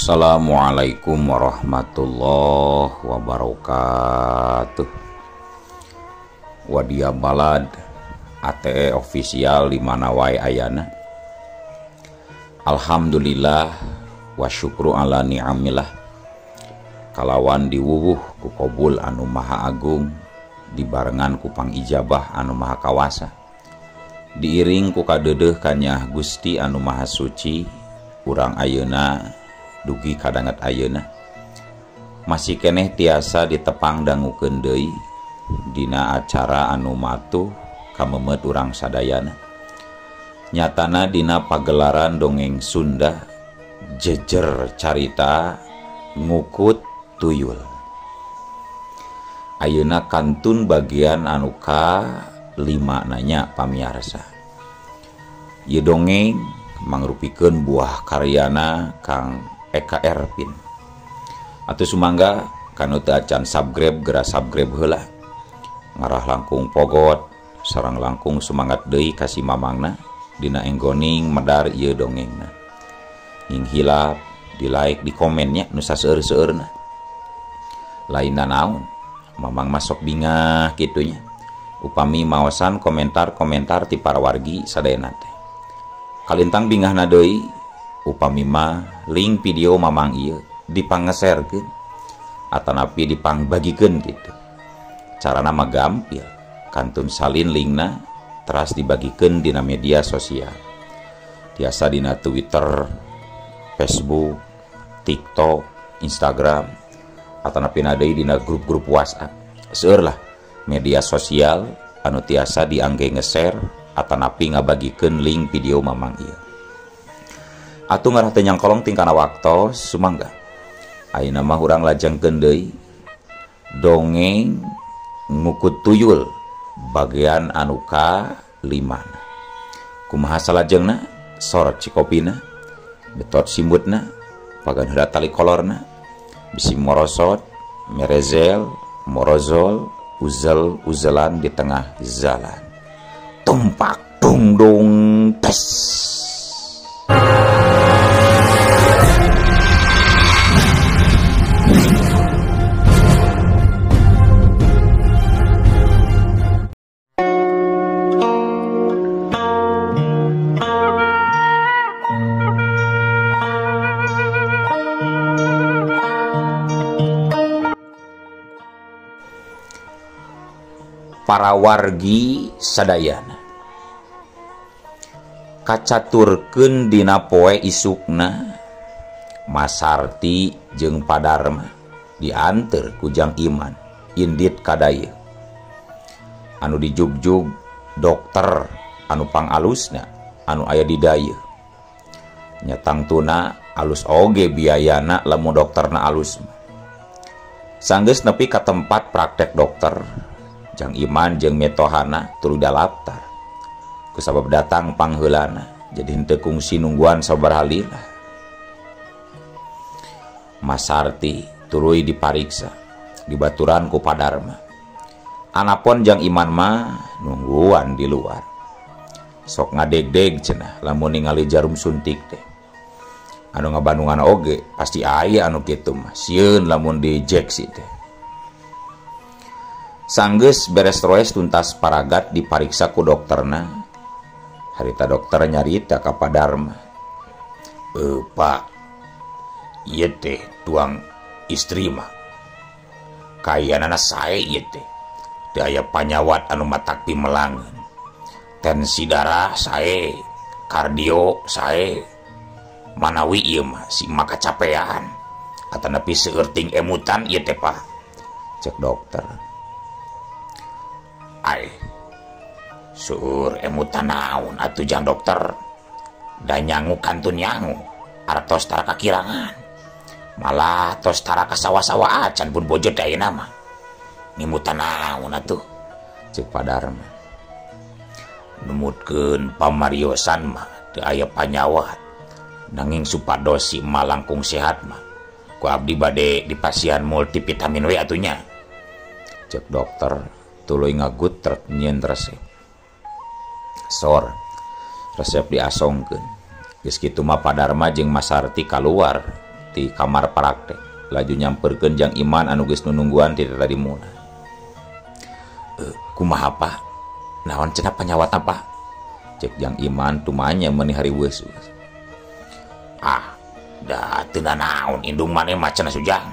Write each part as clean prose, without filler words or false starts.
Assalamualaikum warahmatullahi wabarakatuh. Wadia balad ATE official di mana wae ayana. Alhamdulillah wa syukru ala ni'amillah. Kalawan diwuwuh ku qobul anu maha agung, dibarengan ku pangijabah anu maha kawasa, diiring ku kadeudeuh kanyah Gusti anu maha suci, urang ayeuna dugi kadanget ayeuna masih keneh tiasa ditepang dangukeun deui dina acara anu matuh kamemet urang sadayana. Nyatana dina pagelaran dongeng Sunda jejer carita ngukut tuyul. Ayeuna kantun bagian anu ka-5 nanya pamiarsa. Ieu dongeng mangrupikeun buah karyana Kang Eka Erpin. Atuh sumangga kanu teu acan subscribe geura subscribe heula. Ngarah langkung pogot sareng langkung sumangat deui ka si mamangna dina enggoning medar ieu dongengna. Ing hilap di like di komennya nu saseueur-seueurna. Lainna naon? Mamang masuk bingah kitunya. Upami maosan komentar-komentar ti para wargi sadayana teh. Kalintang bingahna deui upami mah link video mamang ieu dipangeserkeun atanapi dipangbagikeun kitu. Carana mah gampil, kantun salin linkna teras dibagikeun dina media sosial. Tiasa dina Twitter, Facebook, TikTok, Instagram, atanapi na deui dina grup-grup WhatsApp. Seueur lah media sosial anu tiasa diangge nge-share atanapi ngabagikeun link video mamang ieu. Atuh ngarah teu nyangkolong tingkana waktos sumangga. Ayeuna mah urang lajengkeun deui dongeng ngukut tuyul bagian anu ka-5. Kumaha salajengna? Sorot cikopina, betot simbutna, pagan heula tali kolorna, bisi morosot, merezel, morozol, uzel-uzelan di tengah jalan. Tumpak dung dung tes. Para wargi sadayana kacaturkeun dina poe isukna Masarti jeung Padarma dianteur ku Jang Iman indit kadaya anu dijugjug dokter anu pangalusna anu aya di daya. Nyatangtuna alus oge biayana lamun dokterna alus. Sanggeus nepi ka tempat praktek dokter, Jang Iman jeung metohana tuluy dalaptar. Kusabab datang pangheulana, jadi henteu kungsi nungguan sabaraha lila. Masarti tuluy dipariksa, dibaturan ku Padarma. Anapun Jang Iman mah nungguan di luar. Sok ngadeg-deg cenah lamun ningali jarum suntik teh. Anu ngabandungan oge pasti aya anu kitu mah. Sieun lamun diinjeksi teh. Sanggeus beres roes tuntas paragat dipariksa ku dokterna. Harita dokter nyarita ka Padarma. Pak, ieu teh tuang istri mah. Kayanana sae ieu teh. Teu aya panyawat anu matak pimelangeun. Tensi darah sae, kardio sae. Manawi ieu mah si maka capean. Atanapi seueuting emutan ieu teh Pak. Cek dokter. Ai, sur emutan naon atuh Jang dokter? Da nyangu kantun nyangu, artos tara kakirangan. Malah tos tara ka sawa-sawa acan pun bojo da ayeuna mah. Nimutan naon atuh? Cek Padarma. Numutkeun pamariosan mah teu aya panyawat. Nanging supados si emak langkung sehat mah. Ku abdi bade dipasihan multivitamin we atunya. Cek dokter. Tuluy ngagut trek nyieun resep. Sor, resep diasongkeun. Geus kitu mah Padarma jeung Masarti kaluar di kamar praktek laju nyamperkeun Jang Iman anu geus nunungguan ti tadi muna. Kumaha Pak? Naon cenah panyawat apa? Cek Jang Iman tumanya meuni hari weus. Da teu naon indung maneh mah cenah Sujang.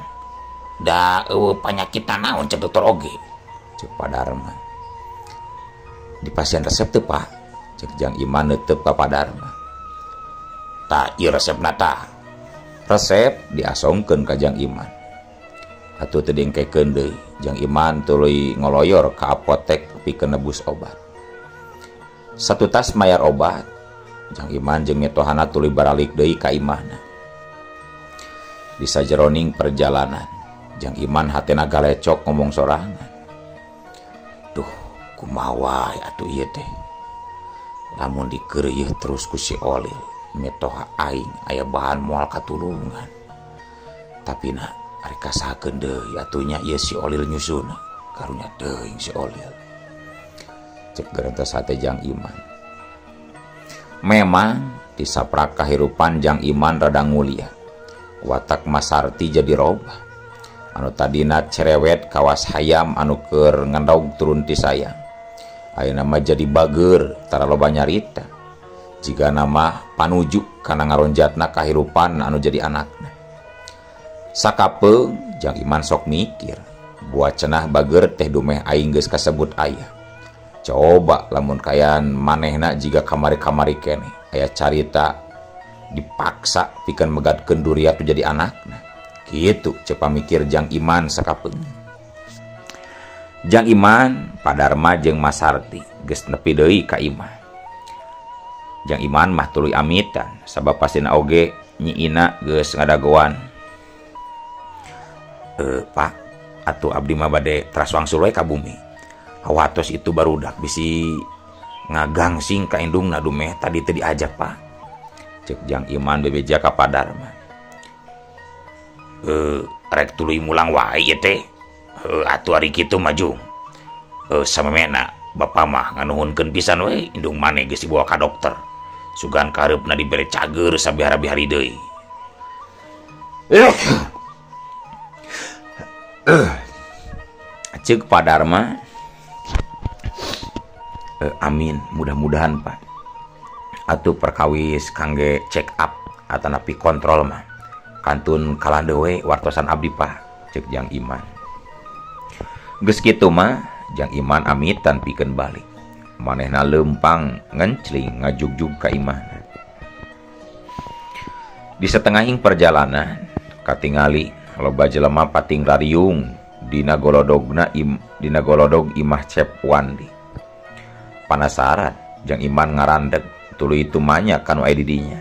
Da penyakit naon cek dokter oge. Cek Pak Darma. Di pasien resep teu Pak? Cek Jang Iman neuteup ka Pak Darma. Tah ieu resepna tah. Resep diasongkeun ka Jang Iman. Atuh teu diengkekeun deui. Jang Iman tuluy ngoloyor ka apotek pikeun nebus obat. Satu tas mayar obat. Jang Iman jeung metohana tuluy baralik deui ka imahna. Di sajeroning perjalanan, Jang Iman hatena galecok ngomong sorangan. Duh, kumaha wae atuh ieu teh. Lamun dikeureuh terus ku si Olil, metoha aing aya bahan moal katulungan. Tapi na ari kasakeun deui atunya ieu si Olil nyusun. Karunya teuing si Olil. Cek gerentos hate Jang Iman. Memang di saprak kahirupan Jang Iman rada ngulia. Watak Masarti jadi robah. Anu tadina cerewet kawas hayam anu keur ngandaug turun ti sayang. Ayeuna mah jadi bager tara loba nyarita. Jiga nama panuju kana ngaronjatna kahirupan anu jadi anakna. Sakapeung Jang Iman sok mikir, buat cenah bager teh dumeh aing geus kasebut aya. Coba lamun kayan manehna jiga kamari-kamari kene aya carita dipaksa pikeun megatkeun Duriat jadi anakna. Kitu cek pamikir Jang Iman sakapeung. Jang Iman, Pak Darma jeung Masarti geus nepi deui ka imah. Jang Iman mah tuluy amitan sabab pasina oge nyiina geus ngadagoan. Pak, atuh abdi mah bade teras wangsul we ka bumi. Awatos itu barudak bisi ngagangsing ka indungna dumeh tadi teu diajak Pak. Cek Jang Iman bebeja ka Pak Darma. Rek tuluy mulang wae ieu teh. Atuh ari kitu maju. Samemena bapa mah nganuhunkeun pisan we indung maneh geus dibawa ka dokter. Sugan kareupna dibere cager sabihara-bihari deui. Cek Pak Darma. Amin, mudah-mudahan Pak. Atuh perkawis kangge check up atanapi kontrol mah. Kantun kalande we wartosan abdi Pak, cek Jang Iman. Geus kitu mah Jang Iman amitan pikeun balik. Manehna leumpang ngencling ngajugjug ka imahna. Di setengahing perjalanan katingali loba jelema pating rariung dina golodog imah Cep Wandi. Panasaran Jang Iman ngarandeg tuluy tumanya kanu aya di dinya.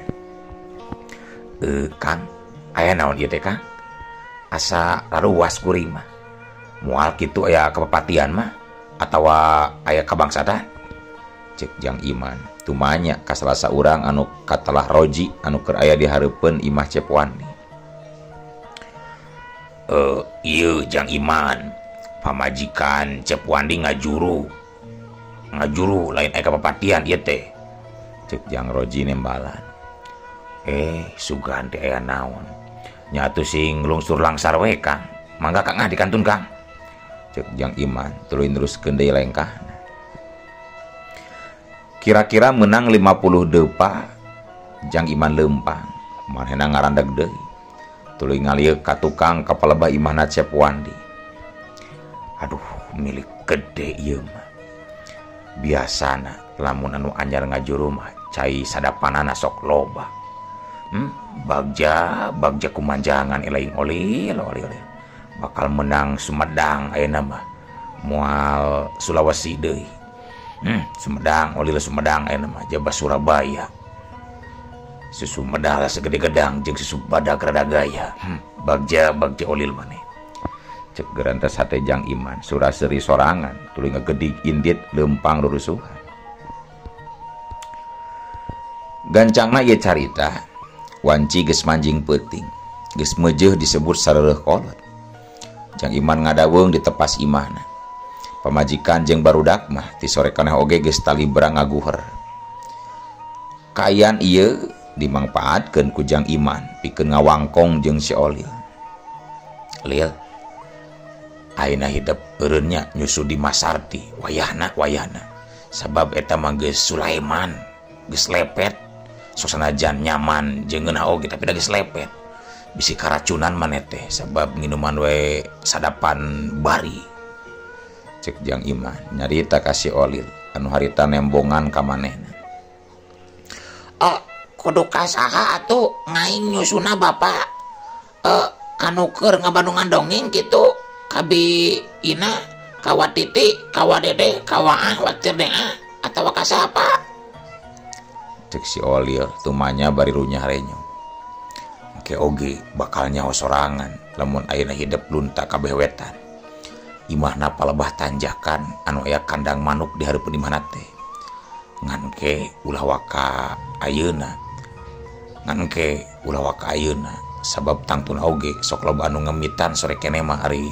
Kang, aya naon ieu teh Kang? Asa laruas kuring mah. Moal kitu aya kapapatian mah atawa aya kabangsadan? Cek Jang Iman tumanya ka salah saurang anu katelah roji anu keur aya di hareupeun imah Cep Wandi. Ieu Jang Iman, pamajikan Cep Wandi ngajuru lain aya kapapatian ieu teh. Cek Jang Roji nembalan. Sugan teh aya naon? Nya atuh sing lungsur langsar we Kang. Mangga Kang dikantun Kang. Cek Jang Iman tuluy neruskeun deui lengkahna. Kira-kira menang 50 depa Jang Iman leumpang. Manehna ngarandeg deui. Tuluy ngalieu ka tukang kapalebah imahna Cep Wandi. Aduh, milik gede ieu mah. Biasana lamun anu anyar ngajuru mah cai sadapanana sok loba. Bagja kumanjangan elaing olil. Bakal menang Sumedang ayeuna mah. Moal Sulawesi deui. Sumedang ayeuna mah jaba Surabaya. Susu medal segede gedang jeung susu badag rada gaya. Bagja olil maneh. Cek gerantos hate Jang Iman suraseri sorangan tuluy ngagedig indit leumpang rurusuhan. Gancangna ieu carita wanci geus manjing peuting geus meujeuh disebut sareureuk kolot. Jang Iman ngadaweung di tepas imahna. Pamajikan jeung barudak mah ti sore kaneh oge geus talibrang ngaguher. Kayan ieu dimangpaatkeun ku Jang Iman pikeun ngawangkong jeung si Olil. Lil, ayeuna hidup eureunnya nyusu di Masarti wayahna sabab eta mah geus Sulaiman geus lepet sok sanajan nyaman jeung ngeunah oge tapi da geus lepet bisi karacunan maneh teh sabab minuman we sadapan bari. Cek Jang Iman nyarita ka si Olil anu harita nembongan ka manehna. Kudu kasaha atuh ngaing nyusuna bapak kanu keur ngabandungan dongeng gitu kabi ina kawa titi kawa dede kawa watir deh atawa kasaha apa. Cek si Olil tumanya bari runyah renyo. Engke oge bakal nyaho sorangan lamun ayeuna hidup lunta kabeh wetan. Imahna palebah tanjakan anu aya kandang manuk di hareupeun imahna teh. Ngan ke ulah waka ayeuna sabab tangtuna oge sok loba anu ngemitan sore kene mah ari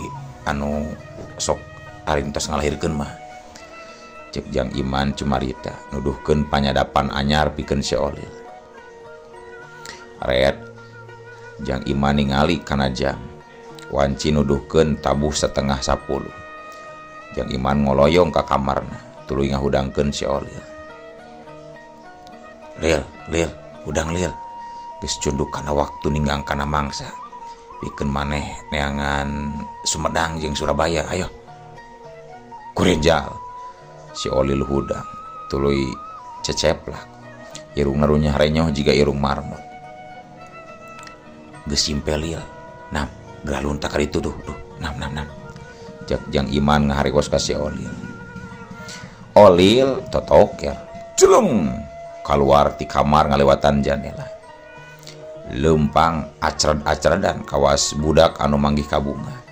anu sok ari entos ngalahirkeun mah. Cek Jang Iman cumarita nuduhkeun panyadapan anyar pikeun si Olil. Red Jang Iman ningali kana jam wanci nuduhkeun tabuh 9:30. Jang Iman ngoloyong ka kamarna tuluy ngahudangkeun si Olil. Lil, udang Lil. Geus cunduk kana waktu ninggang kana mangsa. Pikeun maneh neangan Sumedang jeung Surabaya, ayo. Kurenjal. Si Olil hudang tuluy ceceplak. Irungna runyah renyoh jiga irung marmut. Geus simpel Lil. Nam, geralun tak karitu duh. Nam. Jak Jang Iman ngaharewas ka si Olil. Olil totoker. Celeng. Keluar ti kamar ngalewatan jendela. Lempang acrad-acradan kawas budak anu manggih ka bunga.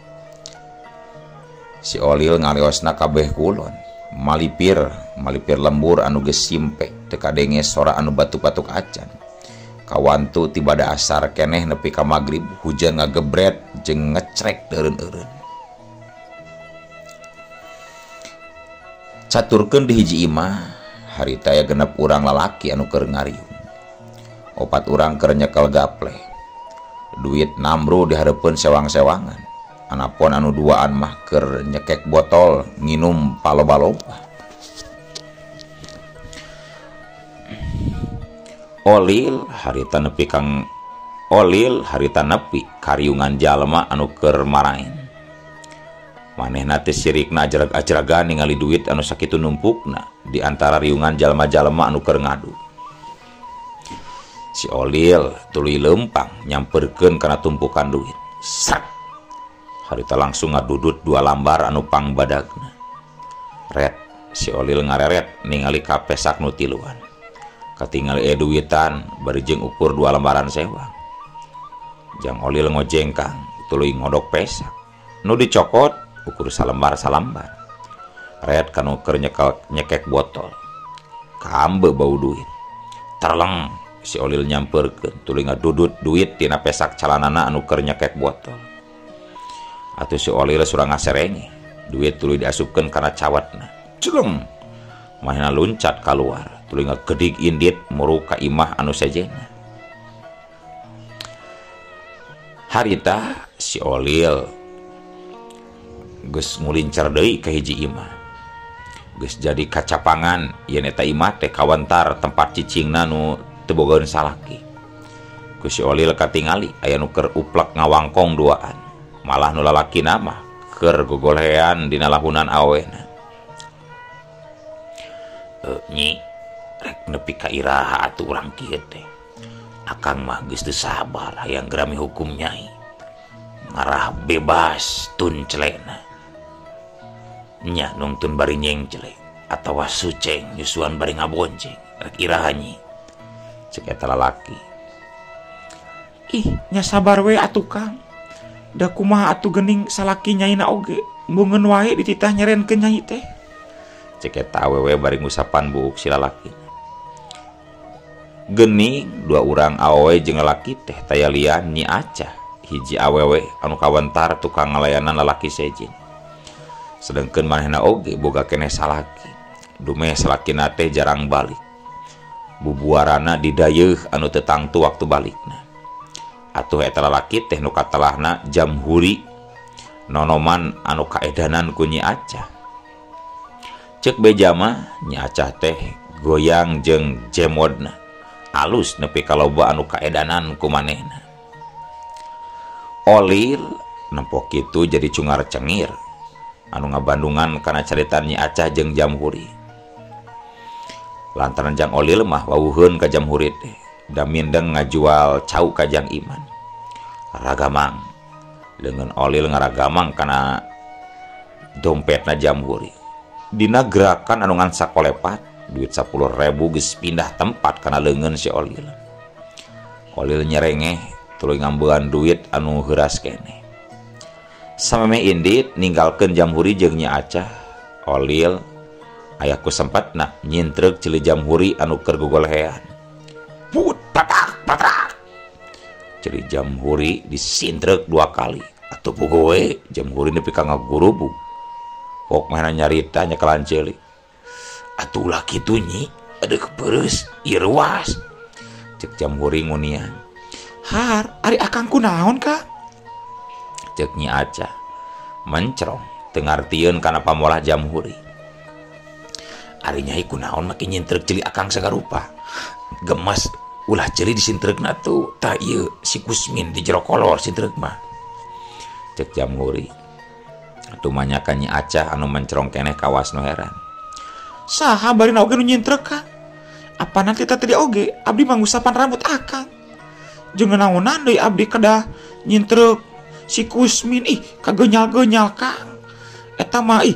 Si Olil ngaleosna kabeh kulon, malipir lembur anu geus simpe teu kadenges sora anu batuk-batuk acan. Kawantu tibada asar keneh nepi ka magrib hujan ngagebret jeung ngecrek eureun-eureun. Caturkeun di hiji imah harita aya 6 urang lalaki anu keur ngariung. 4 urang keur nyekel gaple. Duit nambru di hareupeun sewang-sewangan. Anapun anu duaan mah keur nyekek botol nginum paloba-loba. Olil harita nepi kariungan jalma anu keur marahin. Manehna teh sirikna ajrag-ajragan ningali duit anu sakitu numpukna di antara riungan jalma-jalma anu keur ngadu. Si Olil tuluy lempang nyamperkeun kana tumpukan duit. Srak. Harita langsung ngadudut 2 lambar anu pangbadagna. Red, si Olil ngareret ningali ka pesak nu tiluan. Katingali duitan bari jeung ukur 2 lembaran sewang. Jang Olil ngojengkang tuluy ngodok pesak. Nu dicokot ukur salembar. Red kanu keur nyekek botol. Kambe bau duit. Terleng si Olil nyamperkeun tuluy ngadudut duit tina pesak calanana anu keur nyekek botol. Atuh si Olil surang ngaserenge, duit tuluy diasupkeun kana cawatna. Celeng. Manehna luncat kaluar, tuluy ngagedig indit muru ka imah anu sejena. Harita si Olil geus ngulincar deui ka hiji imah. Geus jadi kacapangan yen eta imah teh kawentar tempat cicingna nu teu bogaeun salaki. Ku si Olil katingali aya nu keur uplek ngawangkong duaan. Malah nu lalakina mah keur gogolean dina lahunan awena. Nyi, rek nepi ka iraha atuh urang kieu teh. Akang mah geus teu sabar hayang gerami hukum nyai. Ngarah bebas tun celena. Nya nungtun bari nyeng celek atawa suceng nyusuan bari ngabonceng rek iraha nyi. Cek eta lalaki. Ih, nya sabar we atuh Kang. Da kumaha atuh geuning salaki nyaina oge, mbungeun wae dititah nyerenkeun nyai teh. Cek eta awewe bari ngusapan buuk si lalaki. Geuning 2 urang awewe jeung lalaki teh taya lian Nyi Acah, hiji awewe anu kawentar tukang ngalayanan lalaki sejen. Sedengkeun manehna oge boga keneh salaki. Dumeh salakina teh jarang balik. bubuarana didayeuh anu teu tangtu waktu balikna. Atuh eta lalaki teh nu katelahna Jamhuri, nonoman anu kaedanan ku Nyi Acah. Ceuk beja mah Nyi Acah teh goyang jeung jemodna alus nepi ka loba anu kaedanan ku manehna. Olil nempok kitu jadi cungar cengir anu ngabandungan kana carita Nyi Acah jeung Jamhuri. Lantaran Jang Olil mah wawuheun ka Jamhuri teh da mindeng ngajual cau ka Jang Iman. Ragamang dengan Olil ngaragamang kana dompetna Jamhuri. Dina gerakan anu ngan sakolepat duit 10.000 geus pindah tempat kana leungeun si Olil. Olil nyerengeh tuluy ngambean duit anu heuras keneh. Sameme indit ninggalkeun Jamhuri jeung Nyi Acah, Olil aya ku sempatna nyintreuk cili Jamhuri anu keur gogolehean. Put patak patak. Cili Jamhuri disintreuk 2 kali. Atuh pugoe Jamhuri nepi ka ngagurubug. Pok mana nyarita nya kalan ceuli. Atuh ulah kitu Nyi, adeuk peureus ieu ruas. Ceuk Jamhuri ngunian. Har, ari akang kunaon ka? Ceuk Nyi Acah mencrong teu ngartieun kana pamolah Jamhuri. Ari nyai kunaon make nyintreuk cili akang sagarupa. Gemas ulah cili disintreukna tuh tah ieu si Kusmin di jero kolor sintreuk mah. Ceuk Jamhuri. Atuh manyakan Nyi Acah anu mencrong keneh kawas nu heran. Saha bari oge nu nyintreuk ka? Apa nanti tadi oge abdi mangusapan rambut akang. Jeung naonan deui abdi kedah nyintreuk si Kusmin ih kagenyal-genyal Kang. Eta mah ih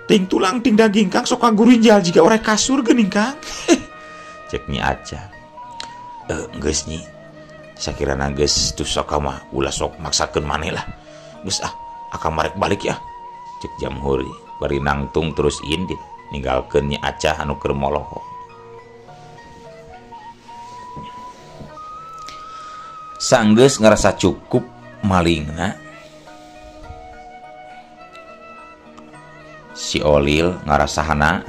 ting tulang ting daging Kang sok kagurinjal jiga orek kasur geuning Kang. Cek Nyi Acah. Geus Nyi. Sakirana geus tus sok mah ulah sok maksakeun maneh lah. Geus akang marek balik ya. Cek Jamhuri bari nangtung terus indit ninggalkeun Nyi Acah anu keur moloho. Sanggeus ngarasa cukup malingna, si Olil ngarasahana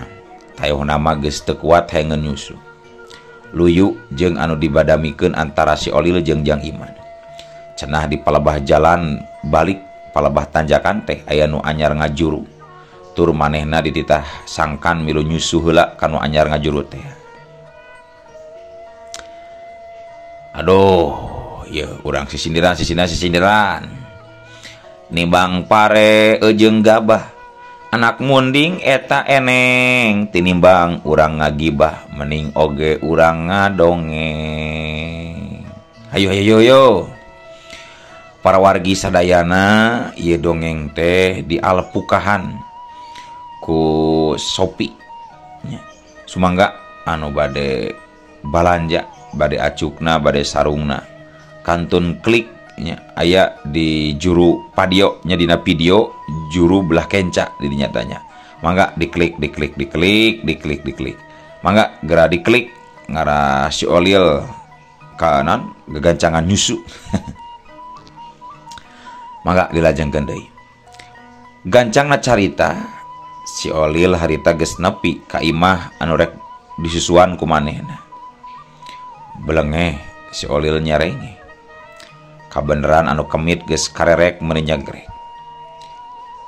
tayeuhna mah geus teu kuat hengeun nyusu. Luyu jeung anu dibadamikeun antara si Olil jeung Jang Iman. Cenah di palebah jalan balik palebah tanjakan teh aya nu anyar ngajuru. Tur manehna dititah sangkan milu nyusu heula kanu anyar ngajuru teh. Aduh, ya urang sisindiran. Nimbang pare jeung gabah. Anak munding eta eneng tinimbang urang ngagibah mending oge urang ngadongeng. Hayo. Para wargi sadayana ieu dongeng teh dialpukahan ku Sopi nya. Sumangga anu bade balanja, bade acukna, bade sarungna. Kantun klik nya aya di juru padio nya dina video juru belah kenca di nyatanya. Mangga diklik. Mangga gera diklik ngara si Olil kanan gegancangan nyusu. Mangga dilajengkeun deui. Gancangna carita si Olil harita geus nepi ka imah anu rek disusuan ku manehna. Belengeh si Olil nyarenge. Kabeneran anu kemit geus karerek meuni nyagrek.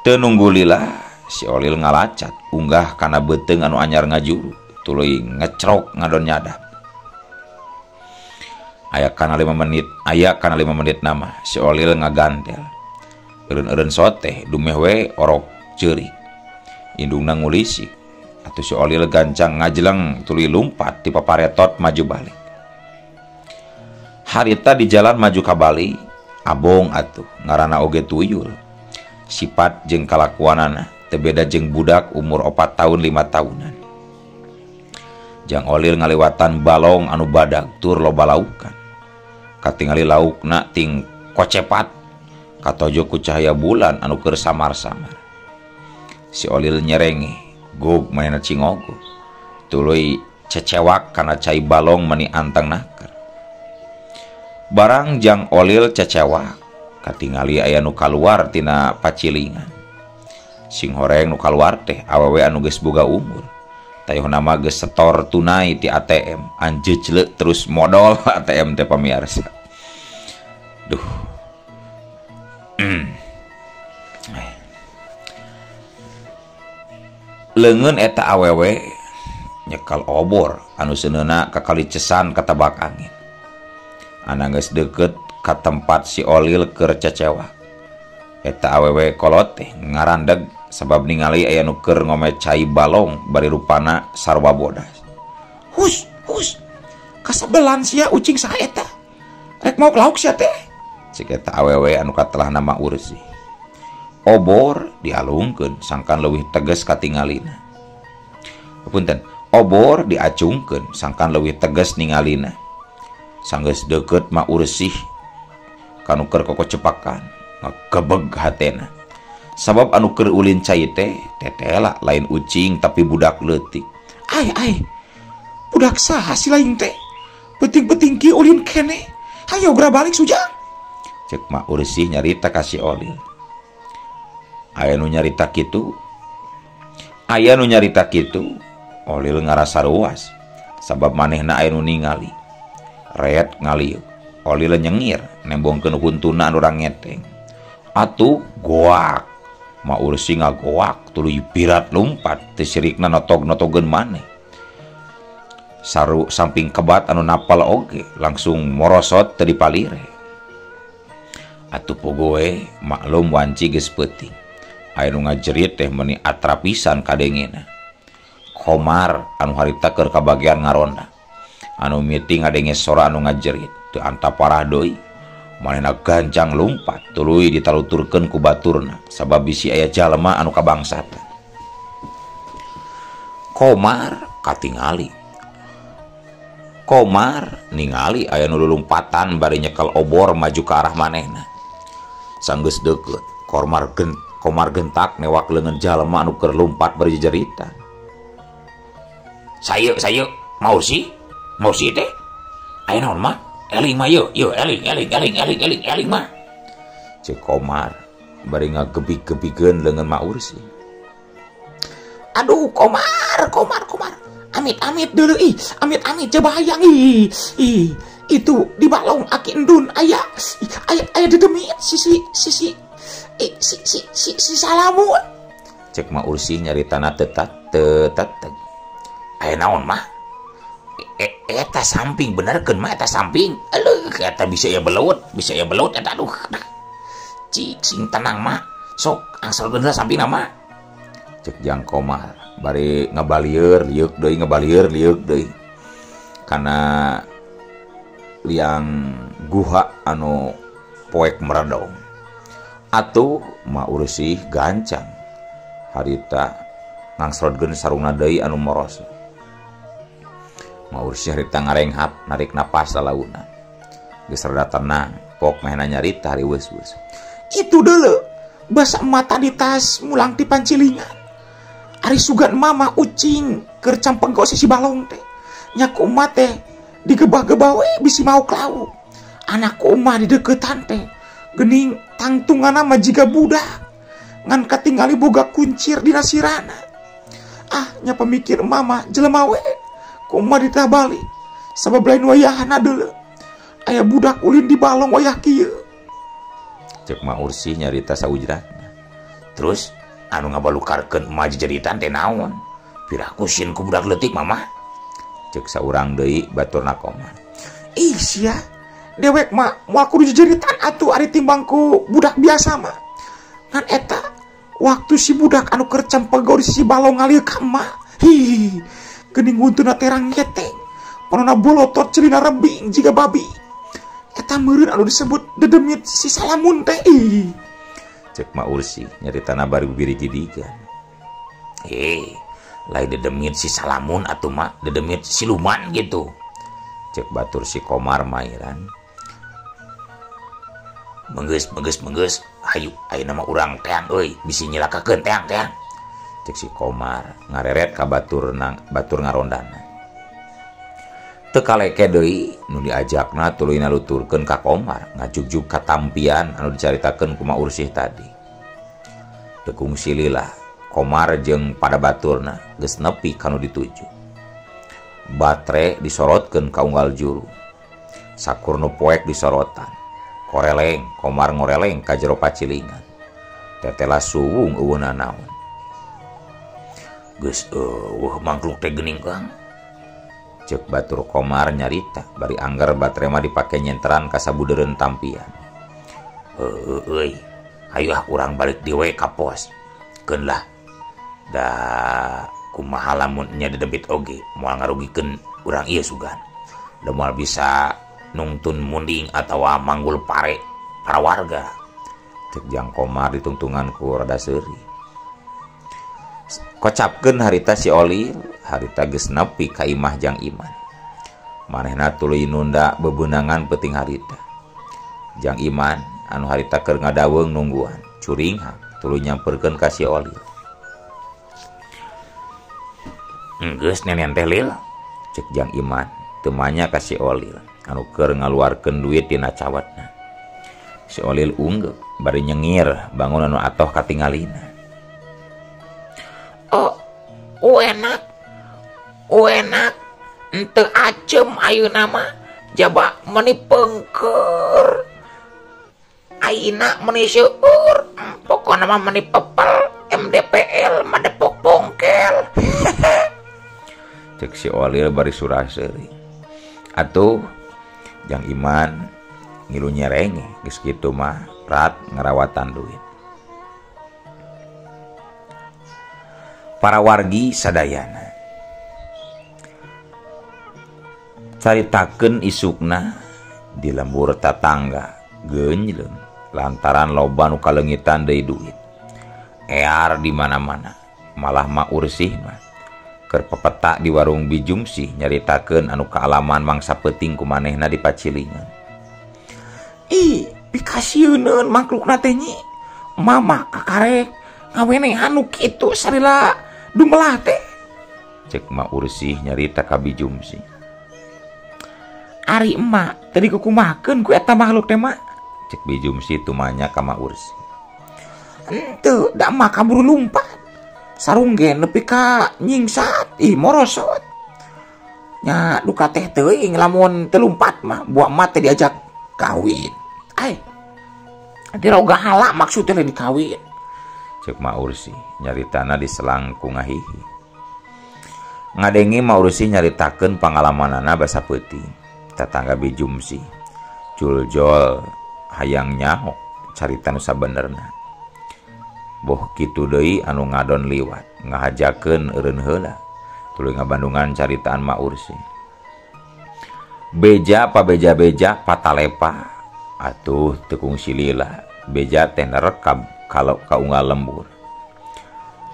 Teu nunggu lila si Olil ngalacat unggah kana beuteung anu anyar ngajuru tuluy ngecrok ngadon nyadap. Aya kana 5 menit nama si Olil ngagantel. Eureun-eureun soteh dumeh we orok ceurik. Indungna ngulisi. Atuh si Olil gancang ngajleng tuluy lumpat ti paparetot maju balik. Harita di jalan maju ka Bali, abong atuh ngaranna oge tuyul. Sifat jeung kalakuanana teu beda jeung budak umur 4 tahun 5 tahunan. Jang Olil ngaliwatan balong anu badag tur loba laukan. Katingali laukna ting kocepat katojo ku cahaya bulan anu keur samar-samar. Si Olil nyerenge, gog manehna cingogo. Tuluy cecewak kana cai balong meni anteng naker. Barang Jang Olil cecewak katingali aya nu kaluar tina pacilingan. Sing horeng nu kaluar teh awewe anu geus boga umur. tayo nama geus setor tunai di ATM anjejle terus modal ATM teh pamirsa. Duh. Leungeun eta awewe nyekal obor anu seuneuna ka kali cesan ka tabak angin. Ana geus deukeut ka tempat si Olil keur cecewa. Eta awewe kolot teh ngarandeg sabab ningali aya nu keur ngome cai balong bari rupana sarwa bodas. Hus, kasabelan sia ucing saha eta? Rek mau lauk sia teh. Cik eta awewe anu katelah nama Ursi. Obor dialungkeun sangkan leuwih teges katingalina. Punten, obor diacungkeun sangkan leuwih teges ningalina. Sanggeus deukeut mah Ursih kanu keur kokocepakan ngagebeg hatena. Sabab anu keur ulin cai teh tetela lain ucing tapi budak leutik. Ai, budak saha si lain teh? Penting-penting ki ulin kene. Hayo geura balik sujang. Cek mah Ursih nyarita ka si Olil. Aya nu nyarita kitu. Olil ngarasa ruas sabab manehna aya nu ningali. Red ngaliuk. Olil nyengir nembongkeun huntuna anu rangeteng. Atuh goak. Ma Ursi ngagoak tuluy pirat lumpat teu sirikna notog-notogeun maneh. Saru samping kebat anu napal oge langsung morosot teu dipalire. Atuh pogoe maklum wanci geus peuting. Aya nu ngajerit teh meuni atrapisan kadengena. Komar anu harita keur kabagean ngaronda. Anu miting ngadenge sora anu ngajerit teu anta parah deui. Manehna gancang lumpat tuluy ditaluturkeun ku baturna sabab bisi aya jalema anu kabangsatan. Komar katingali. Komar ningali aya nu lulumpatan bari nyekel obor maju ke arah manehna. Sanggeus deukeut, Komar gentak newak leungeun jalema anu keur lumpat bari jejeritan. Sayeuk, mau sih teh? Aya naon mah? Eling mah yuk, eling mah. Cek Komar bari ngagebik-gebikeun leungeun Mak Ursi. Aduh, Komar. Amit deuleu amit cebahayang itu di balong aki endun aya dedemit si Salamun. Cek Mak Ursi nyaritana tetat. Aya naon mah? Eta samping benerkeun mah eta samping. Aleuh eta bisa ya belut eta aduh. Cicing tenang mah. Sok angsalkeun samping mah. Cek Jang Komar bari ngabalieur liuk deui. Kana liang guha anu poek meredong. Atuh Mak Ursi gancang. Harita ngangsrodkeun sarungna deui anu moros. Mak Ursi harita ngarenghat narik napas lalauna. Geus rada tenang, pok mehna nyarita hari weus-weus. Itu deuleu basa mata di tas mulang ti pancilingan. Ari sugan mama ucing keur campenggo si balong teh. Nya kumaha teh digebah-gebah we bisi mau klau. Anak kumaha di deukeutan teh geuning tangtunganna mah jiga budak. Ngan katingali boga kuncir dina sirana. Nya pemikir mama jelema we. Kumaha ditah balik sabab lain wayahna deuleu. Aya budak ulin di balong wayah kieu. Cek Mak Ursi nyarita saujratna. Terus anu ngabalukarkeun emah jeritan teh naon? Pirakusin ku budak leutik mama. Cek saurang deui baturna Komar. Sia, dewek mah moal kudu jeritan atuh ari timbang ku budak biasa mah. Ngan eta waktu si budak anu keur campegor si balong ngalieu ka emah. Geuning wuntuna terang ngeteng. Panonna bolotot celina rebing jiga babi. Eta meureun anu disebut dedemit si Salamun teh. Cek Mak Ursi nyaritana bari bibiri gidigan. Lain dedemit si Salamun atuh mah dedemit siluman gitu. Cek batur si Komar mairan. Menggeus. Hayu ayeuna mah urang teang euy bisi nyilakakeun teang. Cek si Komar ngareret ka batur ngarondana. Teu kaleke deui nu diajakna tuluy naluturkeun ka Komar ngajugjug katampian anu dicaritakeun ku Mak Ursih tadi. Tekung sililah Komar jeung pada baturna geus nepi kanu dituju. Batre disorotkeun ka unggal juru. Sakur nu poek disorotan. Koreleng, Komar ngoreleng ka jero pacilingan. Tetela suwung eueuna naon. Geus mangkluk teh geuning Kang. Cek batur Komar nyarita bari anggar batre mah dipake nyenteran ka sabudeureun tampian. Euy, ayo urang balik dewe ka pos. Keun lah. Da kumaha lamun nya dedebit oge moal ngarugikeun urang ieu sugan. Da moal bisa nungtun munding atawa manggul pare para warga. Cek Jang Komar ditungtungan ku rada seuri. Kocapkeun harita si Olil, harita geus nepi ka imah Jang Iman. Manehna tuluy nunda bebeunangan peuting harita. Jang Iman anu harita keur ngadaweung nungguan, curinghang tuluy nyamperkeun ka si Olil. Geus nenen teh Lil, cek Jang Iman teu manya ka si Olil anu keur ngaluarkeun duit dina cawatna. Si Olil unggeup bari nyengir bangun anu atoh katingalina. Uenak henteu acem ayeuna mah jaba meuni peungkeur. Ayeuna meuni seueur, pokona mah meuni pepel MDPL mah depok bongkel. Cek si Olil bari surah seuri. Atuh Jang Iman ngilu nyerenge geus kitu mah rat ngarawatan duit. Para wargi sadayana caritakeun isukna di lembur tatangga geunjleung lantaran loba nu kalengitan deui duit. Ear di mana-mana, malah mah ursih mah keur pepeta di warung Bijumsi nyaritakeun anu kaalaman mangsa peuting ku manehna di pacilingan. Pikasieun mangklukna teh nyi. Mama kakarek ngawene anu kitu sarila dumelah teh. Cek Ma Ursih nyarita ka Bijumsi. Ari emak tadi kukumakeun ku eta makhluk teh mak. Cek Bijumsi tumanya ka Ma Ursih. Henteu da mah kaburu lumpat. Sarung ge nepi ka nyingsat, morosot. Nya duka teh teuing lamun teu lumpat mah buah mah teh diajak kawin. Diroga hala maksudnya dikawin. Cek Ma Ursih nyaritana diselang ku ngahihi. Ngadengi Ma Ursih nyaritakeun pangalamanana basa peuting. Tetangga Bijumsi Juljol hayang nyaho carita nu sabenerna. Boh kitu deui anu ngadon liwat ngahajakeun eureun heula tuluy ngabandungan caritaan Ma Ursih. Beja pabeja-beja patalepa atuh tekung silila beja teh nerekab kalau ka unggal lembur.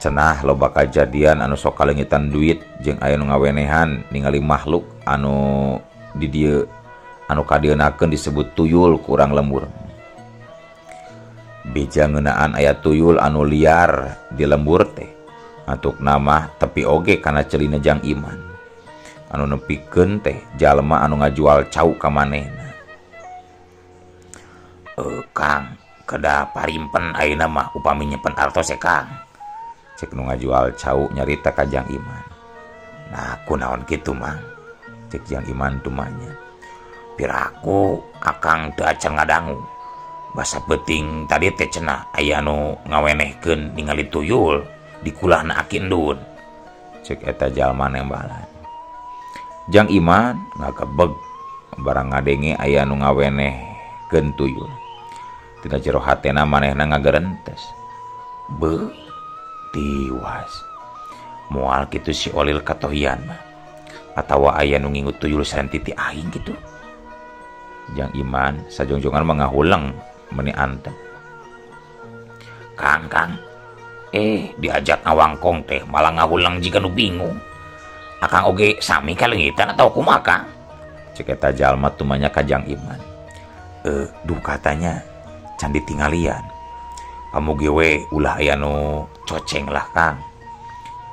Cenah loba kajadian anu sok kalengitan duit jeung aya nu ngawenehan ningali makhluk anu di dieu anu kadeunakeun disebut tuyul ku urang lembur. Beja ngeunaan aya tuyul anu liar di lembur teh antuk nama tepi oge kana celina Jang Iman anu nepikeun teh jalma anu ngajual cau ka manehna. Kang, kedah parimpen ayeuna mah upami nyimpen artos Kang. Cek nu ngajual cau nyarita ka Jang Iman. Nah, kunaon kitu Mang? Cek Jang Iman tumanya. Piraku akang teu acan ngadangu. Basa peuting tadi teh cenah aya nu ngawenehkeun ningali tuyul di kulahna Aki Endun. Cek eta jalma nembalan. Jang Iman ngagebeg barang ngadenge aya nu ngawenehkeun tuyul. Tina jero hatena manehna ngagerentes. Beuh, tiwas. Moal kitu si Olil katohian mah. Atawa aya nu ngingut tuyul sareng titi aing kitu. Jang Iman sajongjongan mangahulang meni antep. Kang, diajak ngawangkong teh malah ngahulang jika nu bingung. Akang oge sami kalengitan atau kumaha Kang? Cek eta jalma tumanya ka Jang Iman. Duh katanya can ditinggalian. Pamugi we ulah aya nu coceng lah Kang.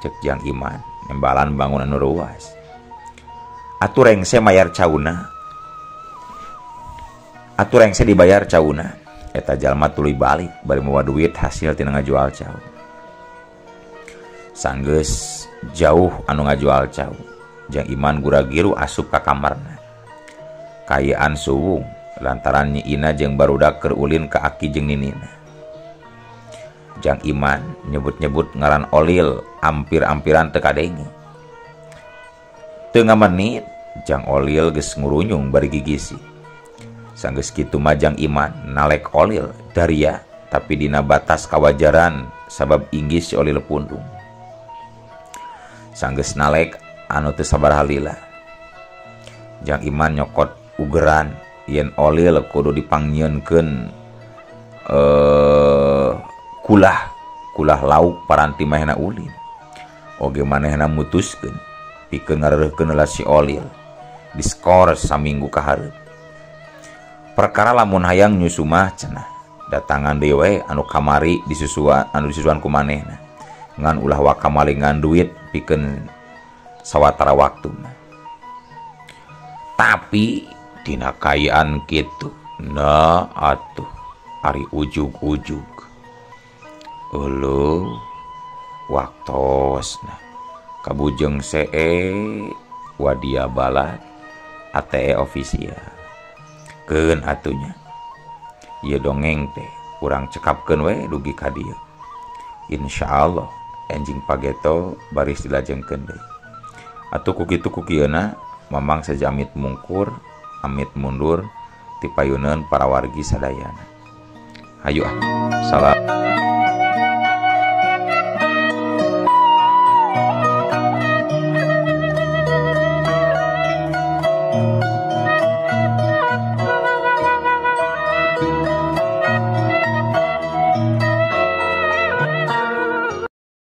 Cek Jang Iman nembalan bangun anu ruas. Atuh rengse mayar cauna. Atuh rengse dibayar cauna. Eta jalma tuluy balik bari mawa duit hasil tina ngajual cau. Sanggeus jauh anu ngajual cau, Jang Iman gura-giru asup ka kamarna. Kayaan suwung lantaran Nyi Ina jeung barudak keur ulin ka Aki jeung Ninina. Jang Iman nyebut-nyebut ngaran Olil ampir-ampiran teu kadenge. Teu ngamenit Jang Olil geus ngurunyung bari gigisi. Sanggeus kitu mah Jang Iman nalek Olil daria tapi dina batas kawajaran sabab inggih si Olil pundung. Sanggeus nalek anu teu sabaraha lila. Jang Iman nyokot ugeran yen Olil kudu dipangnyeunkeun kulah lauk paranti mahena ulin. Oge manehna mutuskeun pikeun ngareureukkeun heula si Olil diskor saminggu ka hareup. Perkara lamun hayang nyusu mah cenah datangan deui we anu kamari disusuan ku manehna ngan ulah wakamalingan duit pikeun sawatara waktu. Tapi dina kayaan kitu na atuh ari ujug-ujug ulu waktosna kabujeng wadia balat ATE ofisial keun atunya. Ieu dongeng teh urang cekapkeun we dugi ka dieu. Insyaallah enjing pageto baris dilajengkeun deui. Atuh ku kitu ku kieuna mamang saja amit mungkur amit mundur ti payuneun para wargi sadayana. Hayu ah. Salam.